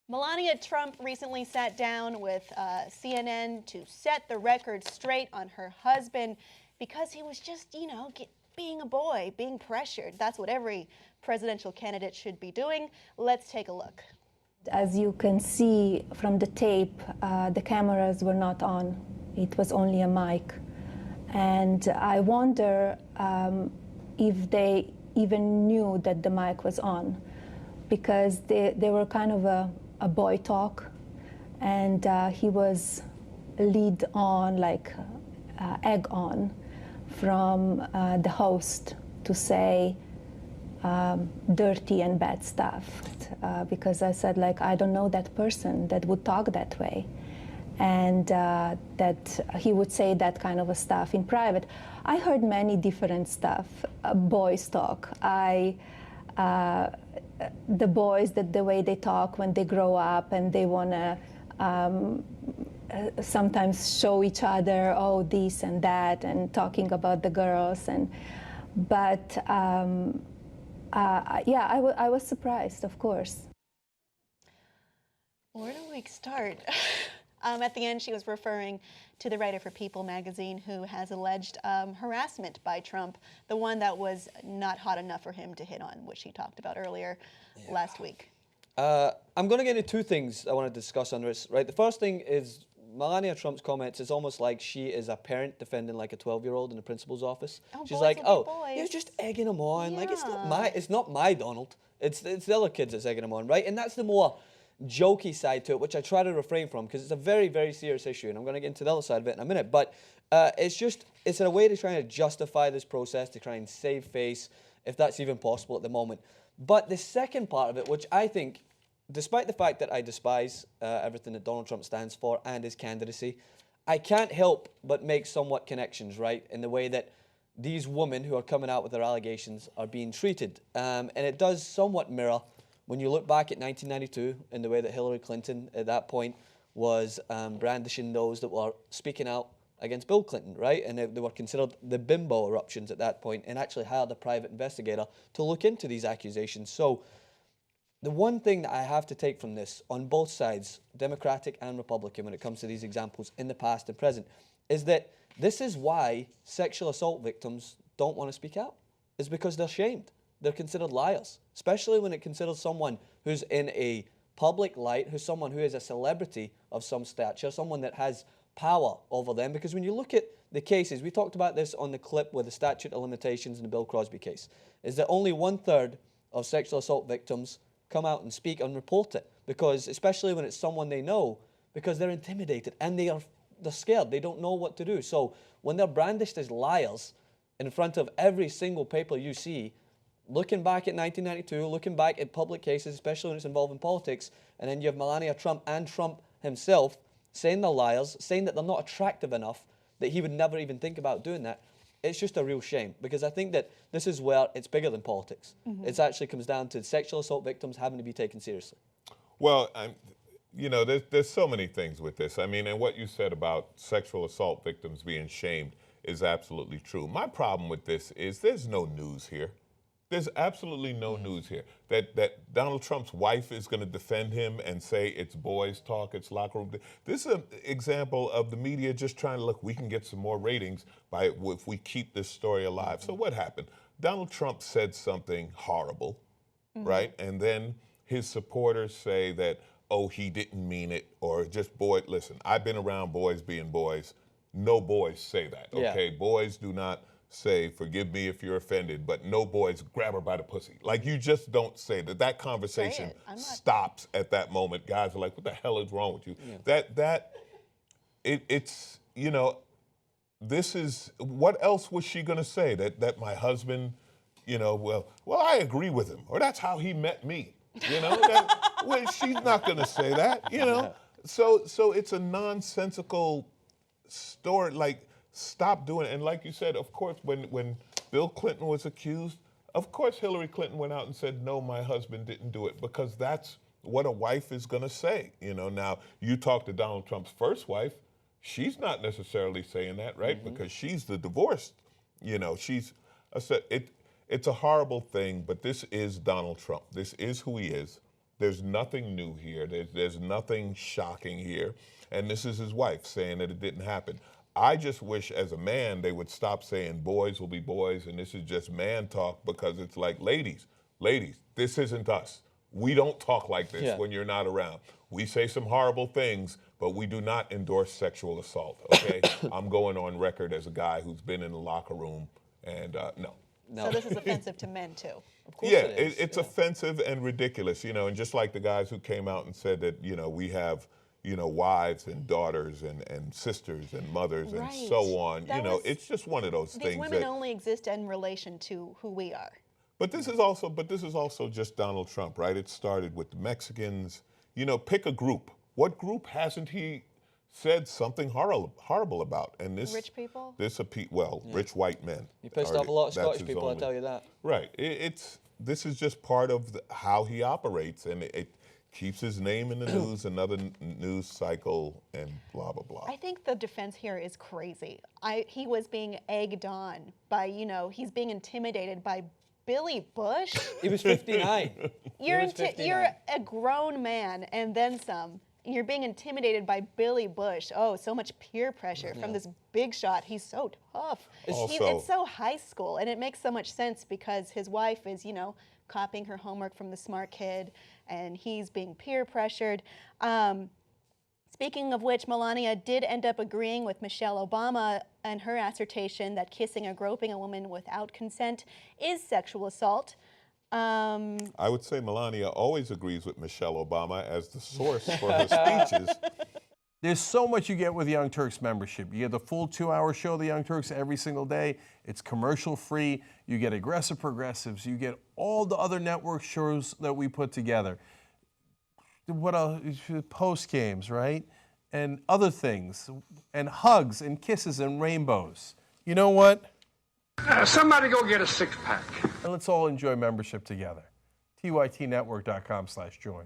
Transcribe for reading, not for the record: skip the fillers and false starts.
Melania Trump recently sat down with CNN to set the record straight on her husband because he was just, being a boy, being pressured. That's what every presidential candidate should be doing. Let's take a look. As you can see from the tape, the cameras were not on. It was only a mic. And I wonder if they even knew that the mic was on, because they were kind of a boy talk, and he was lead on, like egg on, from the host to say dirty and bad stuff. Because I said, like, I don't know that person that would talk that way. And that he would say that kind of a stuff in private. I heard many different stuff, boys talk. The boys, that the way they talk when they grow up and they want to sometimes show each other, oh, this and that, and talking about the girls. But yeah, I was surprised, of course. Where do we start? At the end, she was referring to the writer for People magazine who has alleged harassment by Trump, the one that was not hot enough for him to hit on, which he talked about earlier last week. I'm going to get into two things I want to discuss on this. Right, the first thing is Melania Trump's comments. It's almost like she is a parent defending like a 12-year-old in the principal's office. Oh, she's like, "Oh, you're just egging him on. Yeah. Like it's not my Donald. It's the other kids that's egging him on, right? And that's the more jokey side to it, which I try to refrain from because it's a very, very serious issue, and I'm going to get into the other side of it in a minute. But it's a way to try to justify this process, to try and save face, if that's even possible at the moment. But the second part of it, which I think, despite the fact that I despise everything that Donald Trump stands for and his candidacy, I can't help but make somewhat connections, right, in the way that these women who are coming out with their allegations are being treated. And it does somewhat mirror when you look back at 1992 in the way that Hillary Clinton at that point was brandishing those that were speaking out against Bill Clinton, right? And they were considered the bimbo eruptions at that point, and actually hired a private investigator to look into these accusations. So the one thing that I have to take from this, on both sides, Democratic and Republican, when it comes to these examples in the past and present, is that this is why sexual assault victims don't want to speak out. It's because they're shamed. They're considered liars, especially when it considers someone who's in a public light, who's someone who is a celebrity of some stature, someone that has power over them. Because when you look at the cases, we talked about this on the clip with the statute of limitations in the Bill Cosby case, is that only 1/3 of sexual assault victims come out and speak and report it, because especially when it's someone they know, because they're intimidated and they're scared. They don't know what to do. So when they're brandished as liars in front of every single paper you see, looking back at 1992, looking back at public cases, especially when it's involving politics, and then you have Melania Trump and Trump himself saying they're liars, saying that they're not attractive enough, that he would never even think about doing that. It's just a real shame, because I think that this is where it's bigger than politics. It actually comes down to sexual assault victims having to be taken seriously. Well, there's so many things with this. I mean, and what you said about sexual assault victims being shamed is absolutely true. My problem with this is there's no news here. There's absolutely no news here. That Donald Trump's wife is going to defend him and say it's boys talk, it's locker room. This is an example of the media just trying to look, we can get some more ratings if we keep this story alive. So what happened? Donald Trump said something horrible, right? And then his supporters say that, oh, he didn't mean it, or just boy, listen, I've been around boys being boys. No boys say that, okay? Yeah. Boys do not say, forgive me if you're offended, but no boys grab her by the pussy. Like, you just don't say that. That conversation stops at that moment. Guys are like, what the hell is wrong with you? Yeah. It's, this is, what else was she gonna say? That my husband, well, I agree with him, or that's how he met me. Well, she's not gonna say that, So it's a nonsensical story, like, stop doing it. And like you said, of course, when Bill Clinton was accused, of course Hillary Clinton went out and said, no, my husband didn't do it, because that's what a wife is going to say. Now, you talk to Donald Trump's first wife, she's not necessarily saying that, right? Because she's the divorced, it's a horrible thing, but this is Donald Trump. This is who he is. There's nothing new here. There's nothing shocking here. And this is his wife saying that it didn't happen. I just wish as a man they would stop saying boys will be boys and this is just man talk, because it's like, ladies, this isn't us. We don't talk like this when you're not around. We say some horrible things, but we do not endorse sexual assault, okay? I'm going on record as a guy who's been in the locker room, and no. So this is offensive to men too. Of course Yeah, it is. it's offensive and ridiculous, and just like the guys who came out and said that, we have, wives and daughters and sisters and mothers and Right. so on. That was- It's just one of those These things women that. only exist in relation to who we are. But this is also just Donald Trump, right? It started with the Mexicans. Pick a group. What group hasn't he said something horrible about? And this Rich people? Rich white men. You pissed are off a lot of that's Scottish his people, I'll only- tell you that. Right. This is just part of how he operates, and it keeps his name in the news, another news cycle, and blah, blah, blah. I think the defense here is crazy. He was being egged on by, he's being intimidated by Billy Bush. He was 59. You're was 59. you're a grown man and then some. You're being intimidated by Billy Bush. Oh, so much peer pressure from this big shot. He's so tough. It's so high school, and it makes so much sense because his wife is, copying her homework from the smart kid, and he's being peer pressured. Speaking of which, Melania did end up agreeing with Michelle Obama and her assertion that kissing or groping a woman without consent is sexual assault. I would say Melania always agrees with Michelle Obama as the source for her speeches. There's so much you get with Young Turks membership. You get the full 2-hour show of the Young Turks every single day. It's commercial free. You get Aggressive Progressives. You get all the other network shows that we put together. What else? Post games, right? And other things. And hugs and kisses and rainbows. You know what? Somebody go get a six-pack. And let's all enjoy membership together. TYTnetwork.com/join.